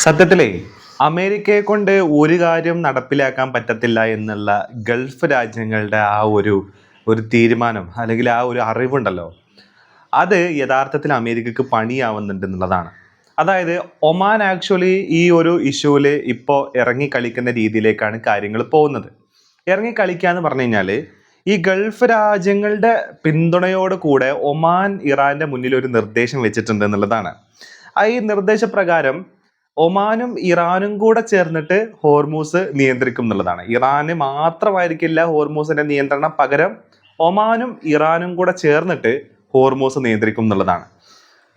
സത്യത്തിലേ അമേരിക്കയെ കൊണ്ട് ഒരു കാര്യം നടപ്പിലാക്കാൻ പറ്റത്തില്ല എന്നുള്ള ഗൾഫ് രാജ്യങ്ങളുടെ ആ ഒരു തീരുമാനം അല്ലെങ്കിൽ ആ ഒരു അറിവുണ്ടല്ലോ, അത് യഥാർത്ഥത്തിൽ അമേരിക്കക്ക് പണിയാവുന്നുണ്ട് എന്നുള്ളതാണ്. അതായത് ഒമാൻ ആക്ച്വലി ഈ ഒരു ഇഷ്യൂവിൽ ഇപ്പോൾ ഇറങ്ങി കളിക്കുന്ന രീതിയിലേക്കാണ് കാര്യങ്ങൾ പോകുന്നത്. ഇറങ്ങി കളിക്കുക എന്ന് പറഞ്ഞു കഴിഞ്ഞാൽ ഈ ഗൾഫ് രാജ്യങ്ങളുടെ പിന്തുണയോട് കൂടെ ഒമാൻ ഇറാന്റെ മുന്നിൽ ഒരു നിർദ്ദേശം വെച്ചിട്ടുണ്ട് എന്നുള്ളതാണ്. ആ ഈ നിർദ്ദേശപ്രകാരം ഒമാനും ഇറാനും കൂടെ ചേർന്നിട്ട് ഹോർമൂസ് നിയന്ത്രിക്കും എന്നുള്ളതാണ്. ഇറാന് മാത്രമായിരിക്കില്ല ഹോർമൂസിന്റെ നിയന്ത്രണം, പകരം ഒമാനും ഇറാനും കൂടെ ചേർന്നിട്ട് ഹോർമൂസ് നിയന്ത്രിക്കും എന്നുള്ളതാണ്.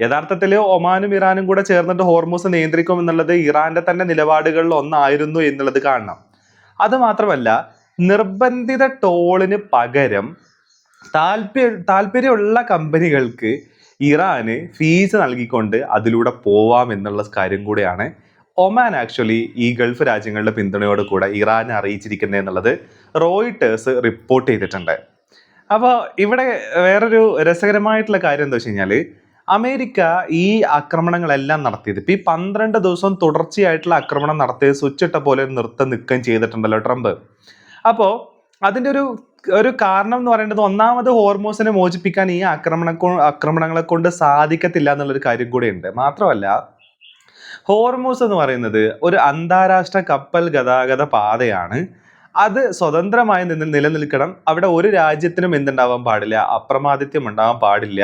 യഥാർത്ഥത്തിൽ ഒമാനും ഇറാനും കൂടെ ചേർന്നിട്ട് ഹോർമൂസ് നിയന്ത്രിക്കും എന്നുള്ളത് ഇറാന്റെ തന്നെ നിലപാടുകളിൽ ഒന്നായിരുന്നു എന്നുള്ളത് കാണണം. അത് മാത്രമല്ല, നിർബന്ധിത ടോളിന് പകരം താല്പര്യമുള്ള കമ്പനികൾക്ക് ഇറാന് ഫീസ് നൽകിക്കൊണ്ട് അതിലൂടെ പോവാം എന്നുള്ള കാര്യം കൂടെയാണ് ഒമാൻ ആക്ച്വലി ഈ ഗൾഫ് രാജ്യങ്ങളുടെ പിന്തുണയോട് കൂടെ ഇറാനെ അറിയിച്ചിരിക്കുന്നത് എന്നുള്ളത് റോയിട്ടേഴ്സ് റിപ്പോർട്ട് ചെയ്തിട്ടുണ്ട്. അപ്പോൾ ഇവിടെ വേറൊരു രസകരമായിട്ടുള്ള കാര്യം എന്താ വെച്ച് കഴിഞ്ഞാൽ, അമേരിക്ക ഈ ആക്രമണങ്ങളെല്ലാം നടത്തിയത് ഇപ്പം ഈ 12 ദിവസം തുടർച്ചയായിട്ടുള്ള ആക്രമണം നടത്തിയത് സ്വിച്ചിട്ട പോലെ നിർത്തം നിൽക്കുകയും ചെയ്തിട്ടുണ്ടല്ലോ ട്രംപ്. അപ്പോൾ അതിൻ്റെ ഒരു കാരണം എന്ന് പറയുന്നത്, ഒന്നാമത് ഹോർമോസിനെ മോചിപ്പിക്കാൻ ഈ ആക്രമണങ്ങളെ കൊണ്ട് സാധിക്കത്തില്ല എന്നുള്ളൊരു കാര്യം കൂടെ ഉണ്ട്. മാത്രമല്ല, ഹോർമൂസ് എന്ന് പറയുന്നത് ഒരു അന്താരാഷ്ട്ര കപ്പൽ ഗതാഗത പാതയാണ്. അത് സ്വതന്ത്രമായി നിലനിൽക്കണം. അവിടെ ഒരു രാജ്യത്തിനും എന്തുണ്ടാവാൻ പാടില്ല, അപ്രമാദിത്യം ഉണ്ടാവാൻ പാടില്ല.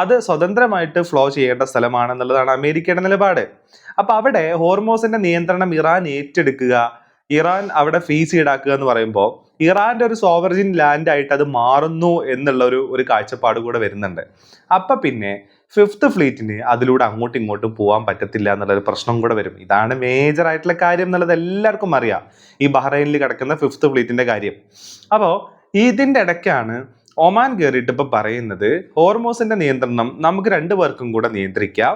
അത് സ്വതന്ത്രമായിട്ട് ഫ്ലോ ചെയ്യേണ്ട സ്ഥലമാണെന്നുള്ളതാണ് അമേരിക്കയുടെ നിലപാട്. അപ്പൊ അവിടെ ഹോർമോസിന്റെ നിയന്ത്രണം ഇറാൻ ഏറ്റെടുക്കുക, ഇറാൻ അവിടെ ഫീസ് ഈടാക്കുക എന്ന് പറയുമ്പോൾ ഇറാന്റെ ഒരു സോവറിൻ ലാൻഡ് ആയിട്ട് അത് മാറുന്നു എന്നുള്ള ഒരു കാഴ്ചപ്പാട് കൂടെ വരുന്നുണ്ട്. അപ്പൊ പിന്നെ ഫിഫ്ത്ത് ഫ്ലീറ്റിന് അതിലൂടെ അങ്ങോട്ടും ഇങ്ങോട്ടും പോകാൻ പറ്റത്തില്ല എന്നുള്ളൊരു പ്രശ്നം കൂടെ വരും. ഇതാണ് മേജർ ആയിട്ടുള്ള കാര്യം എന്നുള്ളത് എല്ലാവർക്കും അറിയാം, ഈ ബഹ്റൈനിൽ കിടക്കുന്ന ഫിഫ്ത്ത് ഫ്ലീറ്റിന്റെ കാര്യം. അപ്പോൾ ഇതിന്റെ ഇടയ്ക്കാണ് ഒമാൻ കയറിയിട്ട് ഇപ്പൊ പറയുന്നത്, ഹോർമോസിന്റെ നിയന്ത്രണം നമുക്ക് രണ്ടുപേർക്കും കൂടെ നിയന്ത്രിക്കാം,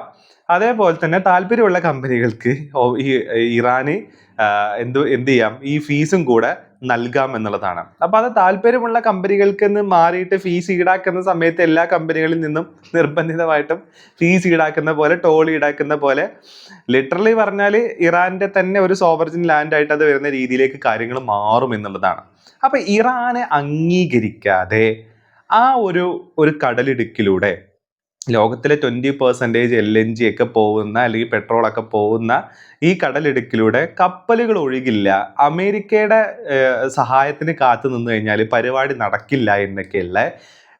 അതേപോലെ തന്നെ താല്പര്യമുള്ള കമ്പനികൾക്ക് ഈ ഇറാന് എന്ത് ചെയ്യാം, ഈ ഫീസും കൂടെ നൽകാം എന്നുള്ളതാണ്. അപ്പൊ അത് താല്പര്യമുള്ള കമ്പനികൾക്ക് മാറിയിട്ട് ഫീസ് ഈടാക്കുന്ന സമയത്ത് എല്ലാ കമ്പനികളിൽ നിന്നും നിർബന്ധിതമായിട്ടും ഫീസ് ഈടാക്കുന്ന പോലെ, ടോൾ ഈടാക്കുന്ന പോലെ, ലിറ്ററലി പറഞ്ഞാൽ ഇറാന്റെ തന്നെ ഒരു സോവറിൻ ലാൻഡ് ആയിട്ട് അത് വരുന്ന രീതിയിലേക്ക് കാര്യങ്ങൾ മാറും എന്നുള്ളതാണ്. അപ്പൊ ഇറാനെ അംഗീകരിക്കാതെ ആ ഒരു കടലിടുക്കിലൂടെ ലോകത്തിലെ 20% LNG ഒക്കെ പോകുന്ന അല്ലെങ്കിൽ പെട്രോളൊക്കെ പോകുന്ന ഈ കടലിടുക്കിലൂടെ കപ്പലുകൾ ഒഴുകില്ല, അമേരിക്കയുടെ സഹായത്തിന് കാത്തു നിന്ന് കഴിഞ്ഞാൽ പരിപാടി നടക്കില്ല എന്നൊക്കെയുള്ള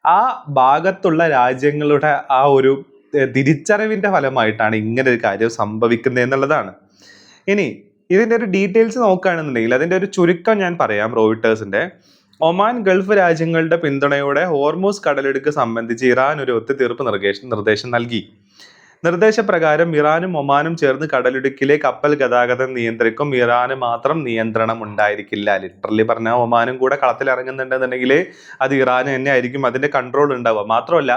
ആ ഭാഗത്തുള്ള രാജ്യങ്ങളുടെ ആ ഒരു തിരിച്ചറിവിന്റെ ഫലമായിട്ടാണ് ഇങ്ങനെ ഒരു കാര്യം സംഭവിക്കുന്നത് എന്നുള്ളതാണ്. ഇനി ഇതിന്റെ ഒരു ഡീറ്റെയിൽസ് നോക്കുകയാണെന്നുണ്ടെങ്കിൽ അതിന്റെ ഒരു ചുരുക്കം ഞാൻ പറയാം. റോയിട്ടേഴ്സിന്റെ, ഒമാൻ ഗൾഫ് രാജ്യങ്ങളുടെ പിന്തുണയോടെ ഹോർമൂസ് കടലിടുക്ക് സംബന്ധിച്ച് ഇറാൻ ഒരു ഒത്തുതീർപ്പ് നിർദ്ദേശം നൽകി. നിർദ്ദേശപ്രകാരം ഇറാനും ഒമാനും ചേർന്ന് കടലിടുക്കിലെ കപ്പൽ ഗതാഗതം നിയന്ത്രിക്കും. ഇറാന് മാത്രം നിയന്ത്രണം ഉണ്ടായിരിക്കില്ല. ലിറ്ററലി പറഞ്ഞാൽ ഒമാനും കൂടെ കളത്തിൽ ഇറങ്ങുന്നുണ്ടെന്നുണ്ടെങ്കിൽ അത് ഇറാന് തന്നെ ആയിരിക്കും അതിന്റെ കൺട്രോൾ ഉണ്ടാവുക. മാത്രമല്ല,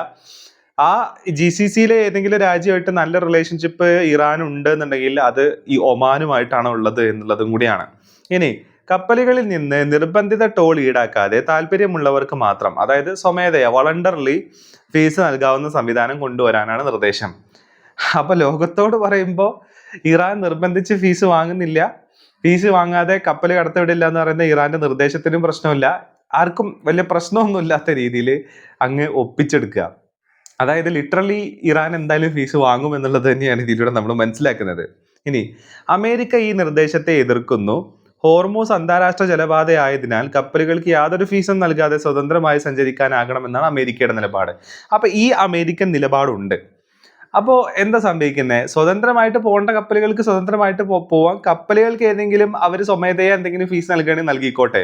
ആ GCCയിലെ ഏതെങ്കിലും രാജ്യമായിട്ട് നല്ല റിലേഷൻഷിപ്പ് ഇറാൻ ഉണ്ട് എന്നുണ്ടെങ്കിൽ അത് ഈ ഒമാനുമായിട്ടാണ് ഉള്ളത് എന്നുള്ളതും കൂടിയാണ്. ഇനി കപ്പലുകളിൽ നിന്ന് നിർബന്ധിത ടോൾ ഈടാക്കാതെ താല്പര്യമുള്ളവർക്ക് മാത്രം, അതായത് സ്വമേധയാ വളണ്ടർലി ഫീസ് നൽകാവുന്ന സംവിധാനം കൊണ്ടുവരാനാണ് നിർദ്ദേശം. അപ്പൊ ലോകത്തോട് പറയുമ്പോൾ ഇറാൻ നിർബന്ധിച്ച് ഫീസ് വാങ്ങുന്നില്ല, ഫീസ് വാങ്ങാതെ കപ്പൽ കടത്തിവിടില്ല എന്ന് പറയുന്ന ഇറാന്റെ നിർദ്ദേശത്തിനും പ്രശ്നമില്ല, ആർക്കും വലിയ പ്രശ്നമൊന്നും ഇല്ലാത്ത രീതിയിൽ അങ്ങ് ഒപ്പിച്ചെടുക്കുക. അതായത് ലിറ്ററലി ഇറാൻ എന്തായാലും ഫീസ് വാങ്ങും എന്നുള്ളത് തന്നെയാണ് ഇതിലൂടെ നമ്മൾ മനസ്സിലാക്കുന്നത്. ഇനി അമേരിക്ക ഈ നിർദ്ദേശത്തെ എതിർക്കുന്നു. ഹോർമൂസ് അന്താരാഷ്ട്ര ജലപാതയായതിനാൽ കപ്പലുകൾക്ക് യാതൊരു ഫീസും നൽകാതെ സ്വതന്ത്രമായി സഞ്ചരിക്കാനാകണമെന്നാണ് അമേരിക്കയുടെ നിലപാട്. അപ്പൊ ഈ അമേരിക്കൻ നിലപാടുണ്ട്. അപ്പോൾ എന്താ സംഭവിക്കുന്നത്, സ്വതന്ത്രമായിട്ട് പോകേണ്ട കപ്പലുകൾക്ക് സ്വതന്ത്രമായിട്ട് പോവാം, കപ്പലുകൾക്ക് ഏതെങ്കിലും അവർ സ്വമേധയാ എന്തെങ്കിലും ഫീസ് നൽകുകയാണെങ്കിൽ നൽകിക്കോട്ടെ,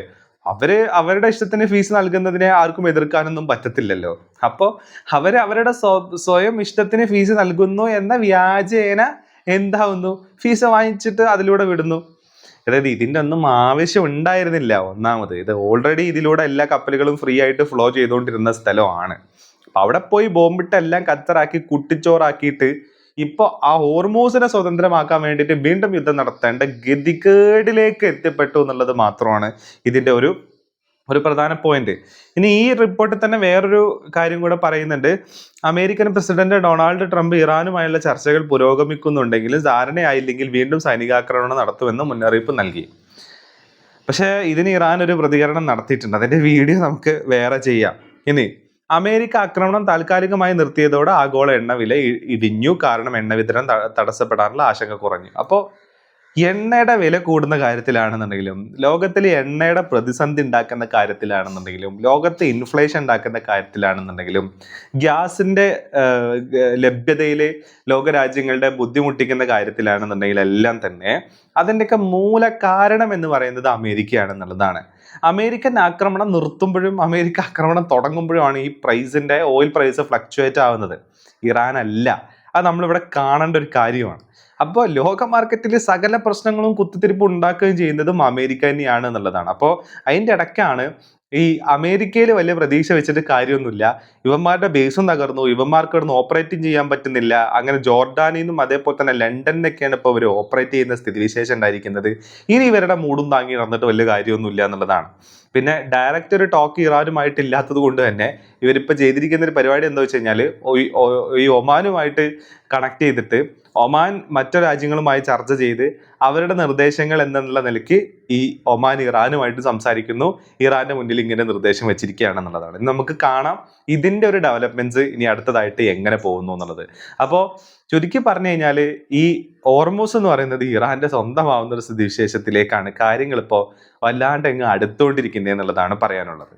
അവരുടെ ഇഷ്ടത്തിന് ഫീസ് നൽകുന്നതിനെ ആർക്കും എതിർക്കാനൊന്നും പറ്റത്തില്ലല്ലോ. അപ്പോൾ അവരുടെ സ്വയം ഇഷ്ടത്തിന് ഫീസ് നൽകുന്നു എന്ന വ്യാജേന എന്താവുന്നു, ഫീസ് വാങ്ങിച്ചിട്ട് അതിലൂടെ വിടുന്നു. അതായത് ഇതിൻ്റെ ഒന്നും ആവശ്യം ഉണ്ടായിരുന്നില്ല. ഒന്നാമത് ഇത് ഓൾറെഡി ഇതിലൂടെ എല്ലാ കപ്പലുകളും ഫ്രീ ആയിട്ട് ഫ്ലോ ചെയ്തുകൊണ്ടിരുന്ന സ്ഥലമാണ്. അപ്പൊ അവിടെ പോയി ബോംബിട്ട് എല്ലാം കത്തറാക്കി കുട്ടിച്ചോറാക്കിയിട്ട് ഇപ്പൊ ആ ഹോർമൂസിനെ സ്വതന്ത്രമാക്കാൻ വേണ്ടിയിട്ട് വീണ്ടും യുദ്ധം നടത്തേണ്ട ഗതികേടിലേക്ക് എത്തിപ്പെട്ടു എന്നുള്ളത് മാത്രമാണ് ഇതിന്റെ ഒരു ഒരു പ്രധാന പോയിന്റ്. ഇനി ഈ റിപ്പോർട്ടിൽ തന്നെ വേറൊരു കാര്യം കൂടെ പറയുന്നുണ്ട്. അമേരിക്കൻ പ്രസിഡന്റ് ഡൊണാൾഡ് ട്രംപ് ഇറാനുമായുള്ള ചർച്ചകൾ പുരോഗമിക്കുന്നുണ്ടെങ്കിലും ധാരണയായില്ലെങ്കിൽ വീണ്ടും സൈനികാക്രമണം നടത്തുമെന്ന് മുന്നറിയിപ്പ് നൽകി. പക്ഷേ ഇതിന് ഇറാൻ ഒരു പ്രതികരണം നടത്തിയിട്ടുണ്ട്. അതിന്റെ വീഡിയോ നമുക്ക് വേറെ ചെയ്യാം. ഇനി അമേരിക്ക ആക്രമണം താൽക്കാലികമായി നിർത്തിയതോടെ ആഗോള എണ്ണവില ഇടിഞ്ഞു. കാരണം എണ്ണ വിതരണം തടസ്സപ്പെടാനുള്ള ആശങ്ക കുറഞ്ഞു. അപ്പോൾ എണ്ണയുടെ വില കൂടുന്ന കാര്യത്തിലാണെന്നുണ്ടെങ്കിലും, ലോകത്തിലെ എണ്ണയുടെ പ്രതിസന്ധി ഉണ്ടാക്കുന്ന കാര്യത്തിലാണെന്നുണ്ടെങ്കിലും, ലോകത്ത് ഇൻഫ്ലേഷൻ ഉണ്ടാക്കുന്ന കാര്യത്തിലാണെന്നുണ്ടെങ്കിലും, ഗ്യാസിന്റെ ലഭ്യതയിൽ ലോകരാജ്യങ്ങളുടെ ബുദ്ധിമുട്ടിക്കുന്ന കാര്യത്തിലാണെന്നുണ്ടെങ്കിൽ എല്ലാം തന്നെ അതിൻ്റെയൊക്കെ മൂല കാരണം എന്ന് പറയുന്നത് അമേരിക്കയാണെന്നുള്ളതാണ്. അമേരിക്കൻ ആക്രമണം നിർത്തുമ്പോഴും അമേരിക്ക ആക്രമണം തുടങ്ങുമ്പോഴുമാണ് ഈ ഓയിൽ പ്രൈസ് ഫ്ലക്ച്വേറ്റ് ആവുന്നത്. ഇറാൻ അല്ല. അത് നമ്മളിവിടെ കാണേണ്ട ഒരു കാര്യമാണ്. അപ്പോൾ ലോക മാർക്കറ്റിൽ സകല പ്രശ്നങ്ങളും കുത്തിത്തിരിപ്പ് ഉണ്ടാക്കുകയും ചെയ്യുന്നതും അമേരിക്ക തന്നെയാണ് എന്നുള്ളതാണ്. അപ്പോൾ അതിൻ്റെ ഇടയ്ക്കാണ് ഈ അമേരിക്കയിൽ വലിയ പ്രതീക്ഷ വെച്ചിട്ട് കാര്യമൊന്നുമില്ല, ഇവന്മാരുടെ ബേസും തകർന്നു, ഇവന്മാർക്ക് ഇവിടുന്ന് ഓപ്പറേറ്റിംഗ് ചെയ്യാൻ പറ്റുന്നില്ല, അങ്ങനെ ജോർഡാനിൽ നിന്നും അതേപോലെ തന്നെ ലണ്ടനിലൊക്കെയാണ് ഇപ്പോൾ ഇവർ ഓപ്പറേറ്റ് ചെയ്യുന്ന സ്ഥിതിവിശേഷം ഉണ്ടായിരിക്കുന്നത്. ഇനി ഇവരുടെ മൂടും താങ്ങി നടന്നിട്ട് വലിയ കാര്യമൊന്നുമില്ല എന്നുള്ളതാണ്. പിന്നെ ഡയറക്റ്റ് ഒരു ടോക്ക് ഇറാനുമായിട്ട് ഇല്ലാത്തത് കൊണ്ട് തന്നെ ഇവരിപ്പോൾ ചെയ്തിരിക്കുന്ന ഒരു പരിപാടി എന്താ വെച്ച് കഴിഞ്ഞാൽ, ഈ ഒമാനുമായിട്ട് കണക്ട് ചെയ്തിട്ട് ഒമാൻ മറ്റു രാജ്യങ്ങളുമായി ചർച്ച ചെയ്ത് അവരുടെ നിർദ്ദേശങ്ങൾ എന്നുള്ള നിലയ്ക്ക് ഈ ഒമാൻ ഇറാനുമായിട്ട് സംസാരിക്കുന്നു. ഇറാന്റെ മുന്നിൽ ഇങ്ങനെ നിർദ്ദേശം വെച്ചിരിക്കുകയാണെന്നുള്ളതാണ്. നമുക്ക് കാണാം ഇതിന്റെ ഒരു ഡെവലപ്മെന്റ്സ് ഇനി അടുത്തതായിട്ട് എങ്ങനെ പോകുന്നു എന്നുള്ളത്. അപ്പോൾ ചുരുക്കി പറഞ്ഞു കഴിഞ്ഞാൽ ഈ ഓർമോസ് എന്ന് പറയുന്നത് ഇറാന്റെ സ്വന്തമാവുന്ന ഒരു സ്ഥിതിവിശേഷത്തിലേക്കാണ് കാര്യങ്ങൾ ഇപ്പോൾ വല്ലാണ്ട് അങ്ങ് അടുത്തുകൊണ്ടിരിക്കുന്നത് എന്നുള്ളതാണ് പറയാനുള്ളത്.